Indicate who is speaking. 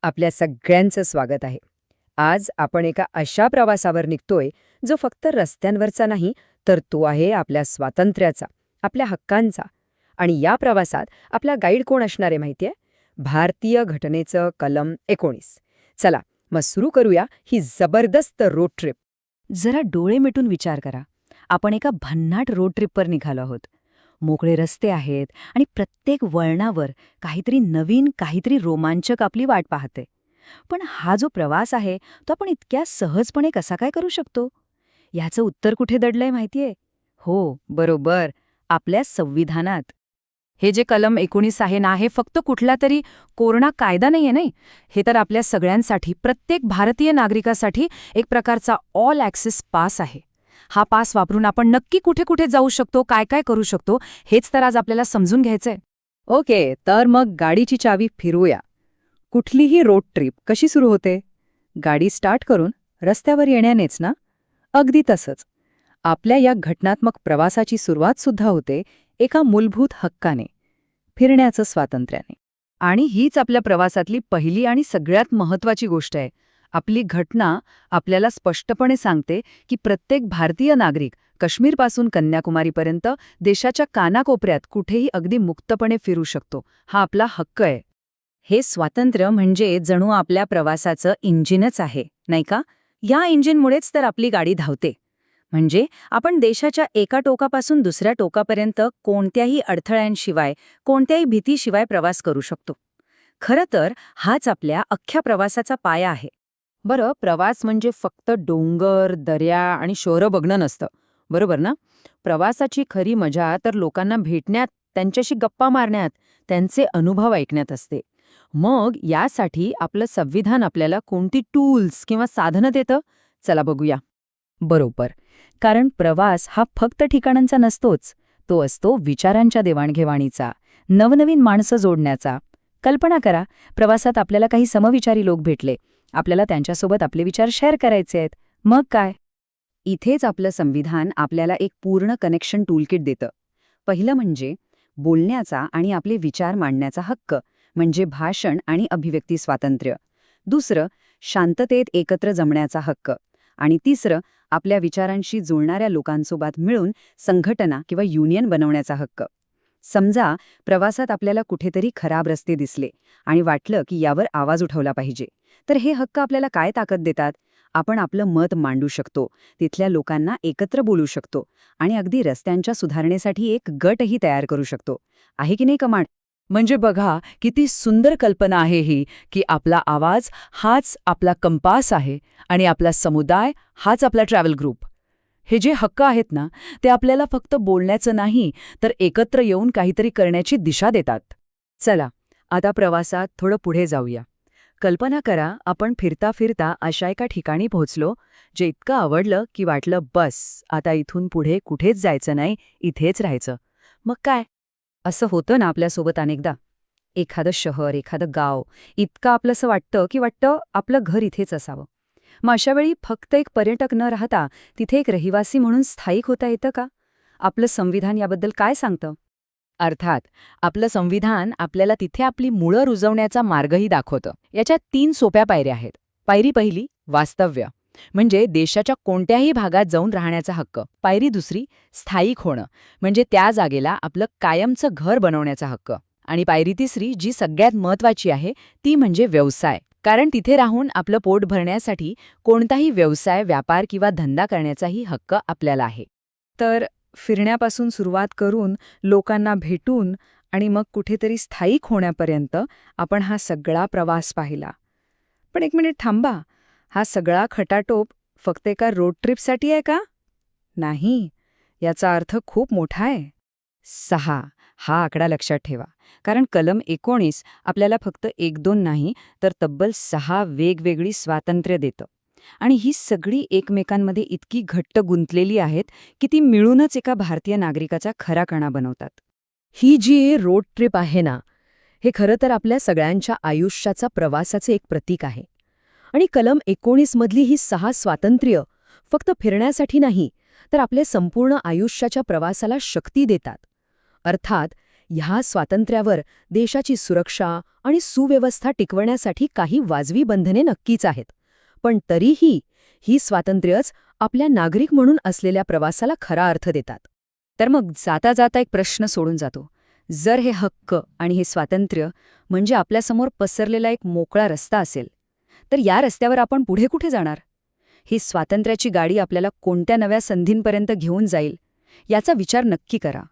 Speaker 1: आपल्या सगळ्यांचं स्वागत आहे. आज आपण एका अशा प्रवासावर निघतोय जो फक्त रस्त्यांवरचा नाही, तर तो आहे आपल्या स्वातंत्र्याचा, आपल्या हक्कांचा. आणि या प्रवासात आपला गाईड कोण असणार आहे माहितीये? भारतीय घटनेचं कलम 19. चला मग सुरू करूया ही जबरदस्त रोड ट्रिप.
Speaker 2: जरा डोळे मिटून विचार करा. आपण एका भन्नाट रोड ट्रिपवर निघालो आहोत. मोकळे रस्ते आहेत आणि प्रत्येक वळणावर काहीतरी नवीन, काहीतरी रोमांचक आपली वाट पाहते. पण हा जो प्रवास आहे तो आपण इतक्या सहजपणे कसा काय करू शकतो? ह्याचं उत्तर कुठे दडलंय माहितीये? हो, बरोबर, आपल्या संविधानात. हे जे कलम 19 आहे ना, हे फक्त कुठला तरी कोरणा कायदा नाहीये नाही. हे तर आपल्या सगळ्यांसाठी, प्रत्येक भारतीय नागरिकासाठी एक प्रकारचा ऑल ॲक्सेस पास आहे. हा पास वापरून आपण नक्की कुठे कुठे जाऊ शकतो, काय काय करू शकतो, हेच तर आज आपल्याला समजून घ्यायचंय.
Speaker 1: ओके, तर मग गाडीची चावी फिरवूया. कुठलीही रोड ट्रिप कशी सुरू होते? गाडी स्टार्ट करून रस्त्यावर येण्यानेच ना? अगदी तसंच. आपल्या या घटनात्मक प्रवासाची सुरुवात सुद्धा होते एका मूलभूत हक्काने, फिरण्याचं स्वातंत्र्याने. आणि हीच आपल्या प्रवासातली पहिली आणि सगळ्यात महत्त्वाची गोष्ट आहे. आपली घटना आपल्याला स्पष्टपणे सांगते की प्रत्येक भारतीय नागरिक काश्मीरपासून कन्याकुमारीपर्यंत देशाच्या कानाकोपऱ्यात कुठेही अगदी मुक्तपणे फिरू शकतो. हा आपला हक्क आहे.
Speaker 2: हे स्वातंत्र्य म्हणजे जणू आपल्या प्रवासाचं इंजिनच आहे, नाही का? या इंजिनमुळेच तर आपली गाडी धावते. म्हणजे आपण देशाच्या एका टोकापासून दुसऱ्या टोकापर्यंत कोणत्याही अडथळ्यांशिवाय, कोणत्याही भीतीशिवाय प्रवास करू शकतो. खरं तर हाच आपल्या अख्ख्या प्रवासाचा पाया आहे.
Speaker 1: बरं, प्रवास म्हणजे फक्त डोंगर, दऱ्या आणि शहरं बघणं नसतं, बरोबर ना? प्रवासाची खरी मजा तर लोकांना भेटण्यात, त्यांच्याशी गप्पा मारण्यात, त्यांचे अनुभव ऐकण्यात असते. मग यासाठी आपलं संविधान आपल्याला कोणती टूल्स किंवा साधनं देतं? चला बघूया.
Speaker 2: बरोबर. कारण प्रवास हा फक्त ठिकाणांचा नसतोच. तो असतो विचारांच्या देवाणघेवाणीचा, नवनवीन माणसं जोडण्याचा. कल्पना करा, प्रवासात आपल्याला काही समविचारी लोक भेटले. आपल्याला त्यांच्यासोबत आपले विचार शेअर करायचे आहेत. मग काय?
Speaker 1: इथेच आपलं संविधान आपल्याला एक पूर्ण कनेक्शन टूलकिट देतं. पहिलं म्हणजे बोलण्याचा आणि आपले विचार मांडण्याचा हक्क, म्हणजे भाषण आणि अभिव्यक्ती स्वातंत्र्य. दुसरं, शांततेत एकत्र जमण्याचा हक्क. आणि तिसरं, आपल्या विचारांशी जुळणाऱ्या लोकांसोबत मिळून संघटना किंवा युनियन बनवण्याचा हक्क. समजा प्रवासात आपल्याला कुठेतरी खराब रस्ते दिसले आणि वाटलं की यावर आवाज उठवला पाहिजे, तर हे हक्क आपल्याला काय ताकद देतात? आपण आपलं मत मांडू शकतो, तिथल्या लोकांना एकत्र बोलू शकतो आणि अगदी रस्त्यांच्या सुधारणेसाठी एक गटही तयार करू शकतो. आहे की नाही कमाल?
Speaker 2: म्हणजे बघा, किती सुंदर कल्पना आहे ही, की आपला आवाज हाच आपला कंपास आहे आणि आपला समुदाय हाच आपला ट्रॅव्हल ग्रुप. हे जे हक्क आहेत ना, ते आपल्याला फक्त बोलण्याचं नाही, तर एकत्र येऊन काहीतरी करण्याची दिशा देतात.
Speaker 1: चला, आता प्रवासात थोडं पुढे जाऊया. कल्पना करा, आपण फिरता फिरता अशा एका ठिकाणी पोहोचलो, जे इतकं आवडलं की वाटलं बस, आता इथून पुढे कुठेच जायचं नाही, इथेच राहायचं. मग काय? असं होतं ना आपल्यासोबत अनेकदा. एखादं शहर, एखादं गाव इतकं आपलंसं वाटतं की आपलं घर इथेच असावं. मग अशावेळी फक्त एक पर्यटक न राहता तिथे एक रहिवासी म्हणून स्थायिक होता येतं का? आपलं संविधान याबद्दल काय सांगतं?
Speaker 2: अर्थात, आपलं संविधान आपल्याला तिथे आपली मुळं रुजवण्याचा मार्गही दाखवतं. याच्यात 3 सोप्या पायऱ्या आहेत. पायरी पहिली, वास्तव्य, म्हणजे देशाच्या कोणत्याही भागात जाऊन राहण्याचा हक्क. पायरी दुसरी, स्थायिक होणं, म्हणजे त्या जागेला आपलं कायमचं घर बनवण्याचा हक्क. आणि पायरी तिसरी, जी सगळ्यात महत्त्वाची आहे, ती म्हणजे व्यवसाय. कारण तिथे राहून आपलं पोट भरण्यासाठी कोणताही व्यवसाय, व्यापार किंवा धंदा करण्याचाही हक्क आपल्याला आहे.
Speaker 1: तर फिरण्यापासून सुरुवात करून, लोकांना भेटून आणि मग कुठेतरी स्थायिक होण्यापर्यंत आपण हा सगळा प्रवास पाहिला. पण एक मिनिट थांबा, हा सगळा खटाटोप फक्त एका रोड ट्रिपसाठी आहे का? नाही, याचा अर्थ खूप मोठा आहे. 6 हा आकडा लक्षात ठेवा, कारण कलम 19 आपल्याला फक्त 1-2 नाही, तर तब्बल 6 वेगवेगळी स्वातंत्र्य देतं. आणि ही सगळी एकमेकांमध्ये इतकी घट्ट गुंतलेली आहेत की ती मिळूनच एका भारतीय नागरिकाचा खरा कणा बनवतात.
Speaker 2: ही जी रोड ट्रिप आहे ना, हे खरं तर आपल्या सगळ्यांच्या आयुष्याचा प्रवासाचे एक प्रतीक आहे. आणि कलम 19 मधली ही 6 स्वातंत्र्य फक्त फिरण्यासाठी नाही, तर आपल्या संपूर्ण आयुष्याच्या प्रवासाला शक्ती देतात. अर्थात ह्या स्वातंत्र्यावर देशाची सुरक्षा आणि सुव्यवस्था टिकवण्यासाठी काही वाजवी बंधने नक्कीच आहेत. पण तरीही ही स्वातंत्र्यच आपल्या नागरिक म्हणून असलेल्या प्रवासाला खरा अर्थ देतात.
Speaker 1: तर मग जाता जाता एक प्रश्न सोडून जातो. जर हे हक्क आणि हे स्वातंत्र्य म्हणजे आपल्यासमोर पसरलेला एक मोकळा रस्ता असेल, तर या रस्त्यावर आपण पुढे कुठे जाणार? ही स्वातंत्र्याची गाडी आपल्याला कोणत्या नव्या संधींपर्यंत घेऊन जाईल, याचा विचार नक्की करा.